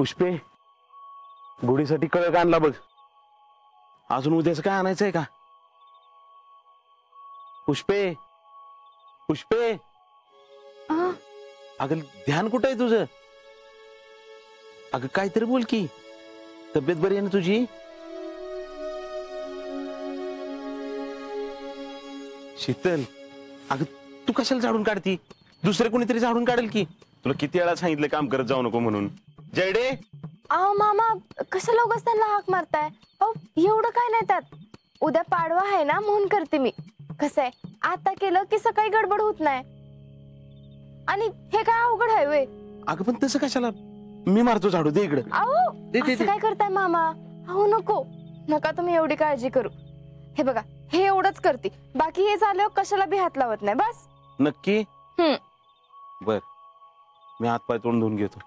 पुष्पे, गुढीसाठी कळक आणला बघ. अजून उद्याच काय आणायचंय का? पुष्पे, पुष्पे, अगं ध्यान कुठं आहे तुझं? अगं काहीतरी बोल की. तब्येत बरी आहे ना तुझी? शीतल, अगं तू कशाला झाडून काढती? दुसरे कोणीतरी झाडून काढेल की. तुला किती वेळा सांगितलं काम करत जाऊ नको म्हणून. जयडे, अहो मामा, कशाला उगाच त्यांना हाक मारताय? अहो एवढं काय नाही त्यात. उद्या पाडवा आहे ना म्हणून करते मी. कसं आहे, आता केलं की सकाळी गडबड होत नाही. आणि हे काय अवघड आहे वे? अगं पण तसं कशाला? मी मारतो झाडू, दे इकडं. अहो असं काय करताय मामा? अहो नको नका तुम्ही एवढी काळजी करू. हे बघा, हे एवढंच करते. बाकी हे झाल्यावर कशाला बी हात लावत नाही बस. नक्की? बर, मी हात पाय तोंड धुवून घेतो.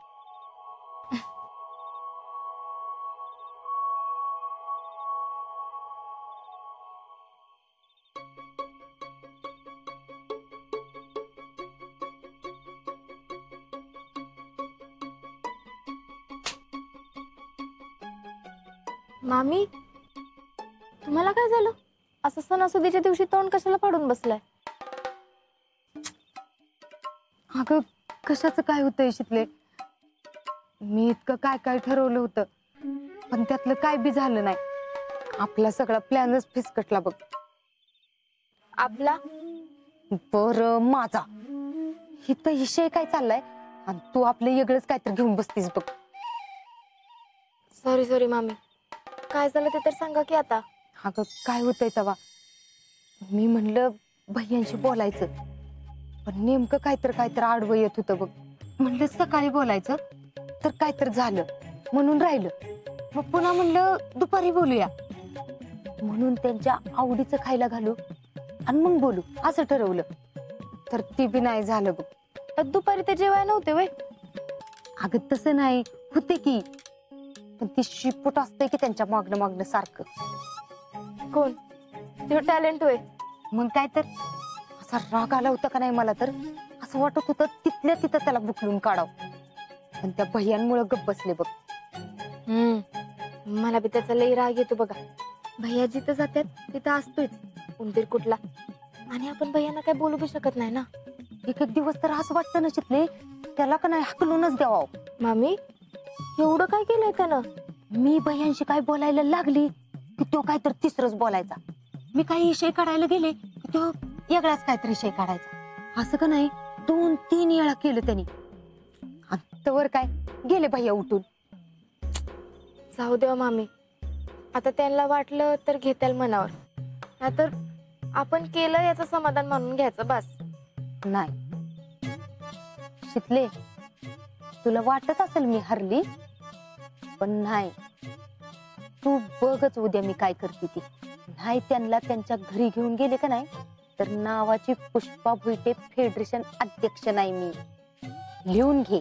मामी, तुम्हाला काय झालं? असं सणासुदीच्या दिवशी तोंड कशाला फाडून बसलाय? अगं कशाचं काय होतंय शितले? मी इतकं काय काय ठरवलं होतं, पण त्यातलं काय बी झालं नाही. आपला सगळा प्लॅनच फिसकटला बघ. आपला? बरं माझा. इथं विषय काय चाललाय आणि तू आपलं वेगळंच काहीतरी घेऊन बसतीस बघ. सॉरी सॉरी मामी, काय झालं ते तर सांगा की आता. अगं काय होतंय तेव्हा, मी म्हणलं भैयांशी बोलायचं, पण नेमकं काहीतरी आडवं येत होतं बघ. म्हणलं सकाळी बोलायचं तर काहीतरी झालं म्हणून राहिलं. मग पुन्हा म्हणलं दुपारी बोलूया, म्हणून त्यांच्या आवडीचं खायला घालू आणि मग बोलू असं ठरवलं. तर ती बी नाही झालं बघ. तर दुपारी ते जेवाय नव्हते वय? अगं तसं नाही होते की, पण ती शिपूट असते की त्यांच्या मागणं मागणं सारखं. कोण? ते टॅलेंट होय? मग काय तर असा राग आला होता का नाही मला, तर असं वाटत होतं तिथल्या तिथं त्याला बुकलून काढाव. पण त्या भैयांमुळे गप्प बसले बघ. मला बी त्याचा लई राग येतो बघा. भैया जिथं जातात तिथं असतोच उंदीर कुठला. आणि आपण भैयांना काय बोलू बी शकत नाही ना. एक एक दिवस तर असं वाटतं ना शितले, त्याला का नाही हकलूनच द्यावा. मामी, एवढं काय केलंय त्यानं? मी भैयांशी काय बोलायला लागली की तो काय तर तिसरंच बोलायचा. मी काही विषय काढायला गेले की तो वेगळाच काहीतरी विषय काढायचा. असं का नाही 2-3 वेळा केलं त्यांनी. तवर काय गेले भैया उठून. जाऊ देवा मामी, आता त्यांना वाटलं तर घेताल मनावर, नाहीतर आपण केलं याचं समाधान मानून घ्यायचं बस. नाही शितले, तुला वाटत असेल मी हरली, पण नाही. तू बघच उद्या मी काय करते ती. नाही त्यांना त्यांच्या घरी घेऊन गेले का नाही, तर नावाची पुष्पा भुईटे फेडरेशन अध्यक्ष नाही मी. लिहून घे.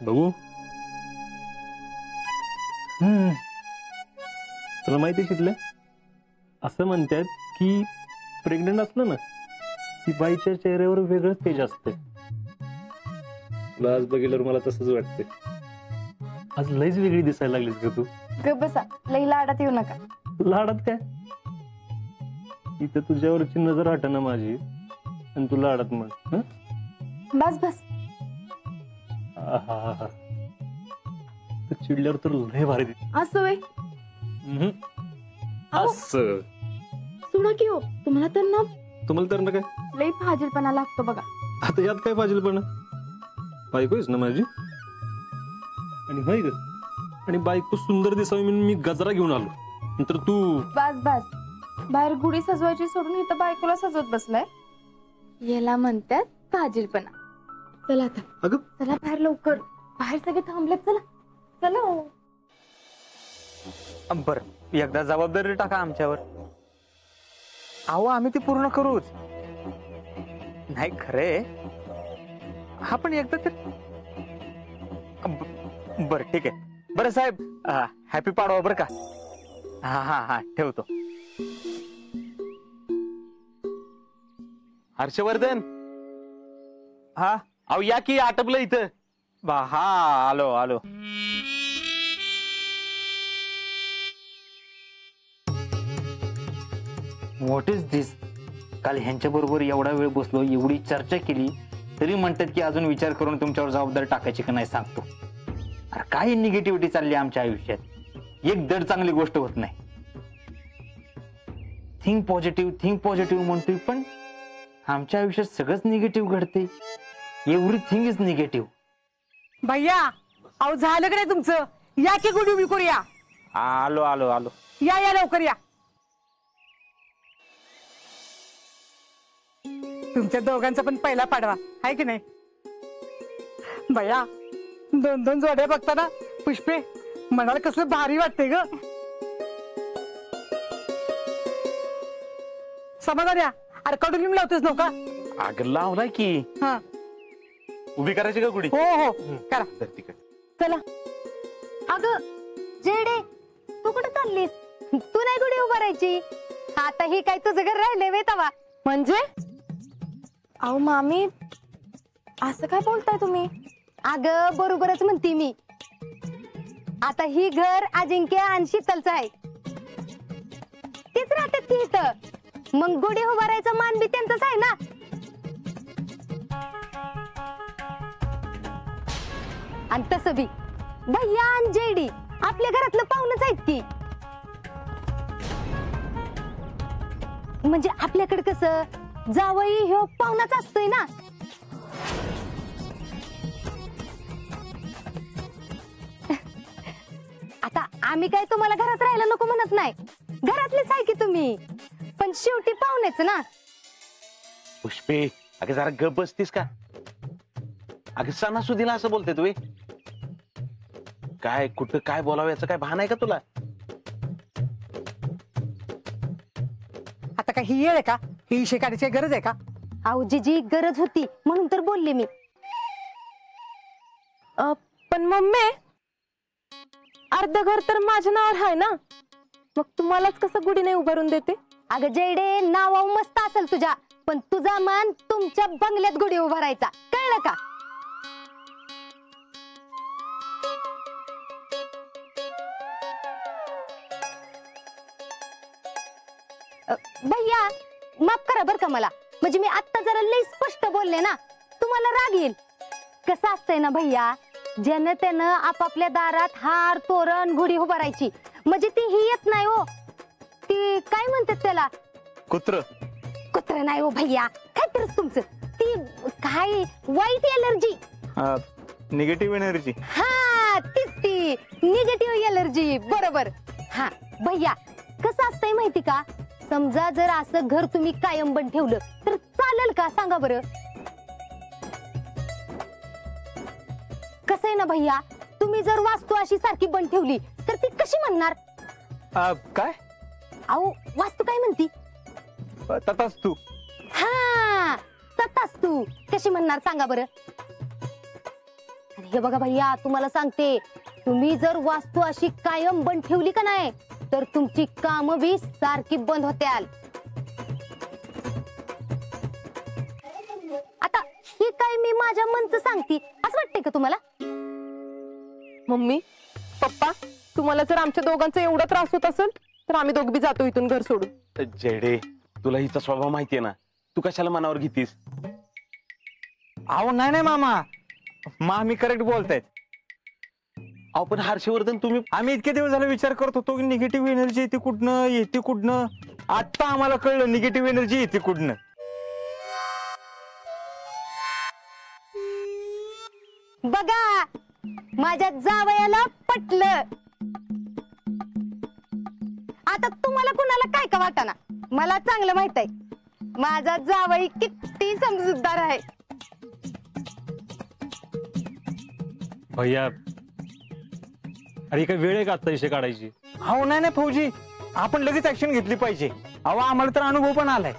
बघू. तुला माहिती शिकलं, असं म्हणतात की प्रेग्नंट असलं ना की बाईच्या चेहऱ्यावर वेगळंच तेज असते. तुला आज बघितल्यावर मला तसंच वाटते. आज लईच वेगळी दिसायला लागलीस का तू. ग बसा, लई लाडात येऊ नका. लाडात काय, इथं तुझ्यावरची नजर हटना माझी आणि तू लाडात मग. बस बस. चिडल्यावर तर लय भारी दिसते. असं वे असं सोडा की हो, तुम्हाला तर ना काय लई फाजीलपणा लागतो बघा. आता यात काय पाहिजे पण बायको आहेस ना माझी आणि होय ग आणि बायको सुंदर दिसावी म्हणून मी गजरा घेऊन आलो नंतर तू बस बस बाहेर गुढी सजवायची सोडून इथं बायकोला सजवत बसलाय. याला म्हणतात फाजीलपणा. चला आता अगं चला बाहेर लवकर. बाहेर सगळे थांबलेत. चला चला. बर एकदा जबाबदारी टाका आमच्यावर. अहो आम्ही ती पूर्ण करूच. नाही खरे हा पण एकदा तर बर ठीक आहे. बरं साहेब हॅपी पाडवा बरं का. हा हा हा ठेवतो. हर्षवर्धन हा अहो या की आटपलं इथं. हा आलो आलो. व्हॉट इज दिस. काल ह्यांच्या बरोबर एवढा वेळ बसलो एवढी चर्चा केली तरी म्हणतात की अजून विचार करून तुमच्यावर जबाबदारी टाकायची का नाही सांगतो. अरे काय निगेटिव्हिटी चालली आमच्या आयुष्यात. एक दड चांगली गोष्ट होत नाही. थिंक पॉझिटिव्ह म्हणतोय पण आमच्या आयुष्यात सगळंच निगेटिव्ह घडते. Everything is negative. भैया अहो झालं का नाही तुमचं. या की गुढी उभी करूया. आलो आलो आलो. या या लवकर या. तुमच्या दोघांचा पण पहिला पाडवा आहे की नाही. भैया 2-2 जोड्या बघताना पुष्पे मनाला कसलं भारी वाटते ग. समाधान या. अरे कडुलिंब लावतेस नव्हता. अगं लावलाय की. हा उभी करायची का गुढी. हो हो करा. तर तिकडे चला. अगं जेडे तू कुठे चाललीस. तू नाही गुढी उभारायची. आता ही काय तुझं घर राहिले वेतावा म्हणजे. अहो मामी असं काय बोलताय तुम्ही. अगं बरोबरच म्हणते मी. आता ही घर अजिंक्य आणि शीतलचं आहे. तीच राहतात की इथं. मग गुढी उभारायचा मान बी त्यांचाच आहे ना. आणि तसं बी भैया आणि जेडी आपल्या घरातलं पाहुणच आहेत की. म्हणजे आपल्याकडे कसं जावई ह्यो पाहुणाच असतोय ना. आता आम्ही काय तुम्हाला घरात राहायला नको म्हणत नाही. घरातलेच आहे की तुम्ही. पण शेवटी पाहुणेच ना. पुष्पे अगं जरा गप बसतीस का. अगं सणासुदीला असं बोलते तुम्ही. काय कुठं काय बोलावं याचं काय भान आहे का तुला. आता काय ही येळ आहे का. ही विषय काढायची गरज आहे का. अहो जी गरज होती म्हणून तर बोलले मी. पण मम्मी अर्ध घर तर माझ्या नावावर आहे ना. मग तुम्हालाच कसं गुढी नाही उभारून देते. अगं जेडे नाव मस्त असेल तुझ्या पण तुझा मान तुमच्या बंगल्यात गुढी उभारायचा कळलं का. भैया माफ करा बर का मला. म्हणजे मी आता जरा लई स्पष्ट बोलले ना. तुम्हाला राग येईल. कसं असतंय ना भैया ज्यानं त्यानं आपापल्या दारात हार तोरण गुढी उभारायची. म्हणजे ती ही येत नाही हो. ती काय म्हणतात त्याला. कुत्र नाही हो भैया. काय तरच तुमचं ती काय वाईट एलर्जी. Negative energy. हा तीच ती निगेटिव्ह एलर्जी बरोबर. हा भैया कसं असतंय माहिती का. समजा जर असं घर तुम्ही कायम बंद ठेवलं तर चालेल का सांगा बरं. कसं आहे ना भैया तुम्ही जर वास्तू अशी सारखी बंद ठेवली तर ती कशी म्हणणार. काय अहो वास्तू काय म्हणती. तथास्तु. हा तथास्तु कशी म्हणणार सांगा बरं. हे बघा भैया तुम्हाला सांगते तुम्ही जर वास्तू अशी कायम बंद ठेवली का नाही तर तुमची कामं बी सारखी बंद होत्याल. आता हे काय मी माझ्या मनचं सांगते असं वाटतंय का तुम्हाला. मम्मी पप्पा तुम्हाला जर आमच्या दोघांचा एवढा त्रास होत असेल तर आम्ही दोघ बी जातो इथून घर सोडून. जेडे तुला हिचा स्वभाव माहितीये ना. तू कशाला मनावर घेतीस. अहो नाही मामा मामी करेक्ट बोलतायत. अहो पण हर्षवर्धन तुम्ही आम्ही इतके दिवस झाले विचार करत होतो की निगेटिव्ह एनर्जी येते कुठनं. आता आम्हाला कळलं निगेटिव्ह एनर्जी येते कुठनं. बघा माझ्या जावयाला पटलं. आता तुम्हाला कुणाला काय का वाटाना, मला चांगलं माहित आहे माझा जावई किती समजूतदार आहे. भैया अरे काय वेळ आहे का आता विषय काढायची? अहो नाही नाही फौजी, आपण लगेच ऍक्शन घेतली पाहिजे. अहो आम्हाला तर अनुभव पण आलाय.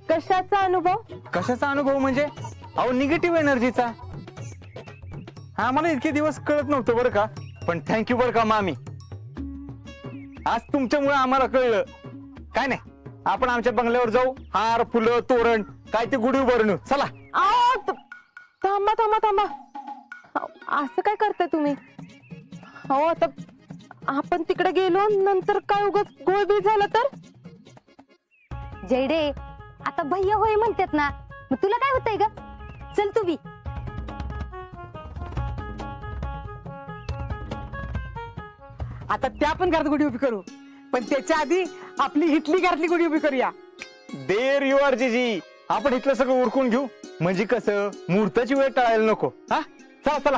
कशाचा अनुभव? कशाचा अनुभव म्हणजे अहो निगेटिव्ह एनर्जीचा. आम्हाला इतके दिवस कळत नव्हतं बरं का, पण थँक्यू बरं का मामी, आज तुमच्यामुळे आम्हाला कळलं. काय नाही, आपण आमच्या बंगल्यावर जाऊ, हार फुलं तोरण काय ते गुढी उभारून चला. थांबा थांबा थांबा, असं काय करताय तुम्ही? हो आता आपण तिकडे गेलो नंतर काय उगाच गोळबीळ झालं तर? जयडे आता भैया होय म्हणतात ना, मग तुला काय होतंय ग? चल तू बी. आता त्या पण घरात गुढी उभी करू, पण त्याच्या आधी आपली हिटली घरातली गुढी उभी करूया. देर यू आर जीजी, आपण इथलं सगळं उरकून घेऊ, म्हणजे कसं मुहूर्ताची वेळ टाळायला नको. हा चला चला.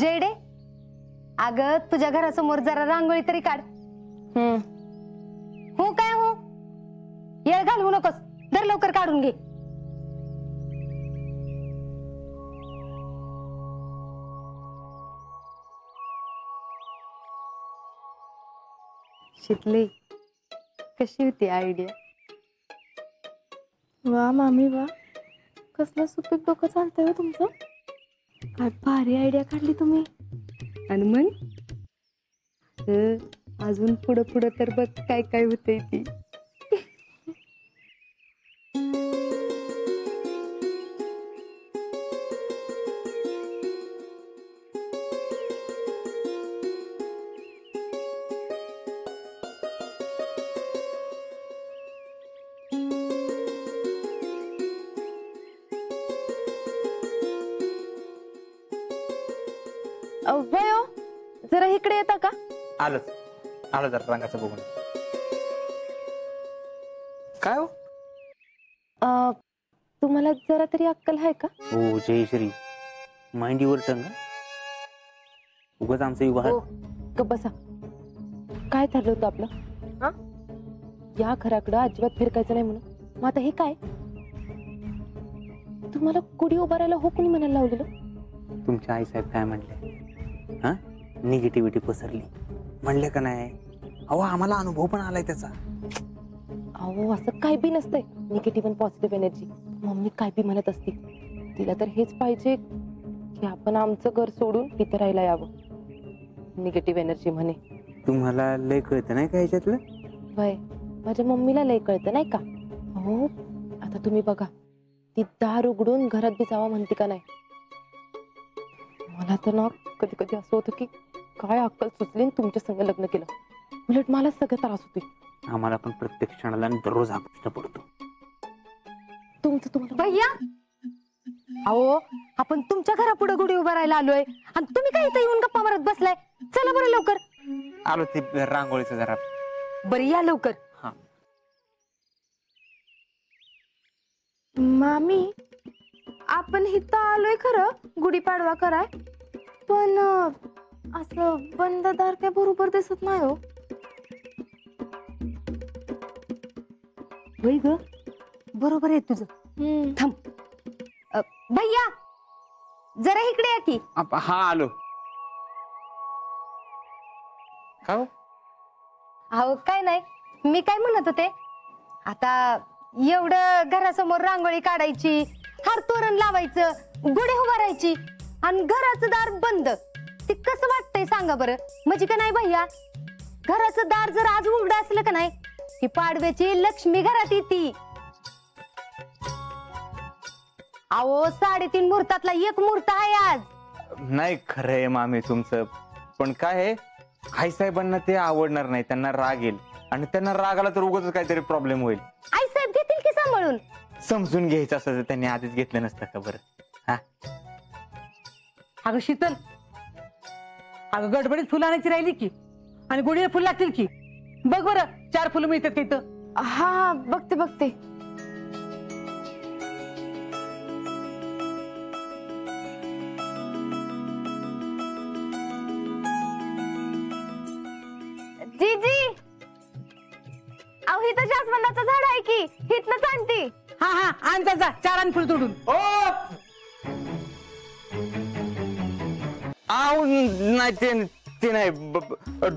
जयडे अगं तुझ्या घरासमोर जरा रांगोळी तरी काढ. हो काय हो, येळ घालवू नकोस, दर लवकर काढून घे. शिकले कशी होती आयडिया? वा मामी वा, कसलं सुपीक डोकं चालतंय हो तुमचं. काय भारी आयडिया काढली तुम्ही. आणि मग अजून पुढं पुढं तर बघ काय काय होतंय ती. वयो जरा इकडे येता का? आलंच आलं जरा रंगाचं बघून. काय हो? तुम्हाला जरा तरी अक्कल आहे का? हो जयश्री, माइंडीवर टंग, उगाच आमचं व्यवहार. ग बसा. काय ठरलं होतं आपलं? हा, या घराकडं अजिबात फिरकायचं नाही म्हणून. मग आता हे काय? तुम्हाला गुढी उभारायला हो कोणी म्हणायला लावलेलं? तुमच्या आईसाहेब काय म्हणले? हा, निगेटिव्हिटी पसरली म्हणले का नाही? अहो आम्हाला अनुभव पण आलाय त्याचा. अहो असं काय बी नसतंय निगेटिव्ह आणि पॉझिटिव्ह एनर्जी. मम्मी काय बी म्हणत असते, तिला तर हेच पाहिजे की आपण आमचं घर सोडून इथं राहायला यावं. निगेटिव्ह एनर्जी म्हणे. तुम्हाला लय कळतं नाही का ह्याच्यातलं? वय माझ्या मम्मीला लय कळतं नाही का? हो आता तुम्ही बघा, ती दार उघडून घरात बी जावा म्हणते का नाही. मला तर ना कधी कधी असं होतं की काय अक्कल सुचली तुमच्या संग लग्न केलं. उलट मला सगळं त्रास होतोय. आम्हाला पण प्रत्येक क्षणाला दररोज हा प्रश्न पडतो. तुमचं तुम्हाला भैया अहो आपण तुमच्या घरापुढे गुढी उभारायला आलोय आणि तुम्ही काय इथं येऊन गप्पा मारत बसलाय. चला बरं लवकर. आलो ते रांगोळीचं जरा. बरं या लवकर. मामी आपण इथं आलोय खरं गुढीपाडवा कराय, पण असं बंद दार काय बरोबर दिसत नाही हो. होय ग, बरोबर आहे तुझं. थांब भैया जरा इकडे या की. हा आलो. का हो? अहो काय नाही, मी काय म्हणत होते, आता एवढं घरासमोर रांगोळी काढायची, हार तोरण लावायचं, गुढी उभारायची आणि घराचं दार बंद, ते कसं वाटतंय सांगा बरं? म्हणजे का नाही भैया, घराचं दार जर आज उघडं असलं का नाही की पाडव्याची लक्ष्मी घरात येते. अहो 3:30 मुहूर्तातला एक मुहूर्त आहे आज. नाही खरंय मामी तुमचं, पण काय आहे, आई साहेबांना ते आवडणार नाही, त्यांना राग येईल आणि त्यांना राग आला तर उगाच काहीतरी प्रॉब्लेम होईल. आई साहेब घेतील की सांभाळून. समजून घ्यायचं असं तर त्यांनी आधीच घेतलं नसतं का बरं? हा अगं शीतल, अगं गडबडीत फुलं आणायची राहिली की, आणि गुढीला फुलं लागतील की. बघ बरं 4 फुलं मिळतात का इथं? हा बघते बघते. जीजी, अहो इथं जास्वंदाचं झाड आहे की, हिथनच आणती. हा हा आण जा 4 आण फुलं तोडून. आव नाही ते नाही,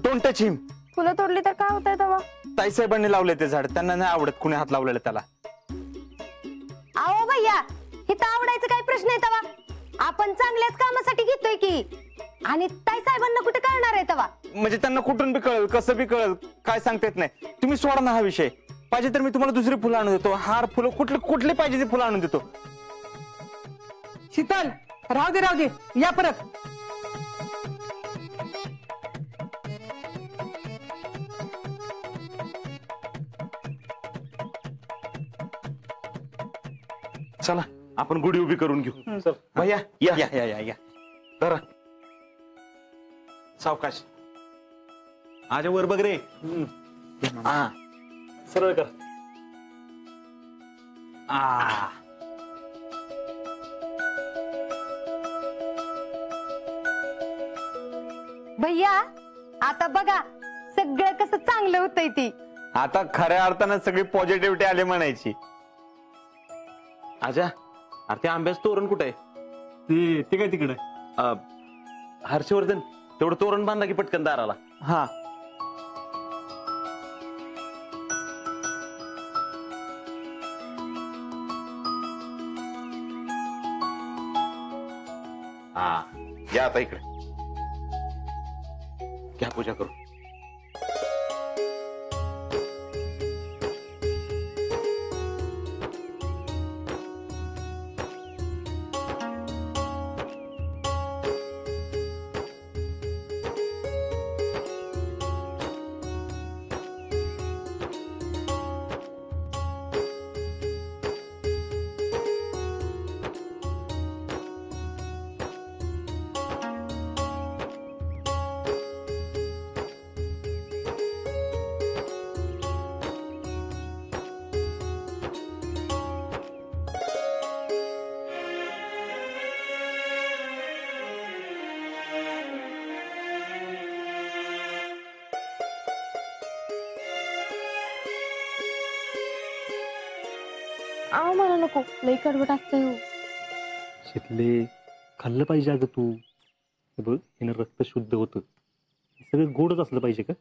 डोंट टच हिम. फुलं तोडली तर काय होतंय तेव्हा? ताईसाहेबांनी लावले ते झाड, त्यांना नाही आवडत कुणी हात लावलेला त्याला. अहो भैया, इथं आवडायचं काय प्रश्न आहे तवा? आपण चांगल्याच कामासाठी घेतोय की, आणि ताई साहेबांना कुठे कळणार आहे तवा? म्हणजे त्यांना कुठून बी कळेल, कसं बी कळेल, काय सांगता येत नाही. तुम्ही सोडा ना हा विषय. पाहिजे तर मी तुम्हाला दुसरी फुलं आणून देतो, हार फुलं कुठले पाहिजे ते फुलं आणून देतो. शीतल राहू दे या परत. चला आपण गुढी उभी करून घेऊ. भैया या या या या या जरा सावकाश. आजा वर बघ रे. हा सरळ कर. भैया आता बघा सगळं कसं चांगलं होतंय ती. आता खऱ्या अर्थानं सगळी पॉझिटिव्हिटी आली म्हणायची. आजा, अरे ते आंब्याचं तोरण कुठे आहे? ते काय तिकडे? हर्षवर्धन, तेवढं तोरण बांधा की पटकन दाराला. हा हा या आता इकडे घ्या पूजा करू. अहो मला नको, लई कडवट असतंय हो. शितले खाल्लं पाहिजे अगं तू. हे बघ हिनं रक्त शुद्ध होतं, सगळं गोडच असलं पाहिजे का?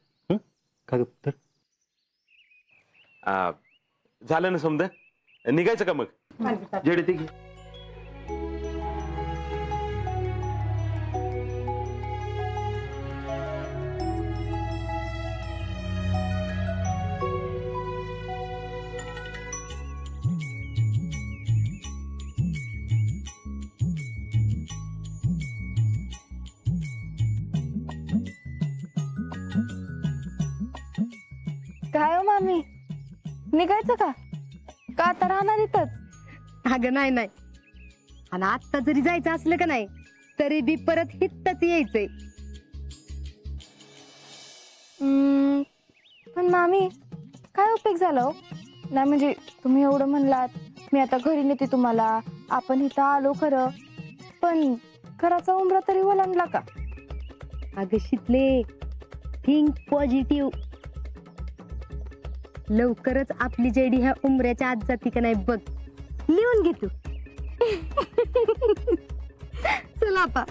का ग तर झालं ना समजा, निघायचं का मग? जेडे ते घे. काय हो मामी, निघायचं का? का आता राहणार इथंच? अगं नाही नाही, आणि आत्ता जरी जायचं असलं का नाही तरी बी परत हितच यायचंय. पण मामी काय उपयोग झाला हो? नाही म्हणजे तुम्ही एवढं म्हणलात, मी आता घरी नेते तुम्हाला, आपण इथं आलो खरं, पण घराचा उंबरा तरी ओलांडला का? अगं शितले, थिंक पॉझिटिव्ह. लवकरच आपली जेडी ह्या उमऱ्याच्या आत जाती का नाही बघ, लिहून घे तू. चला आता.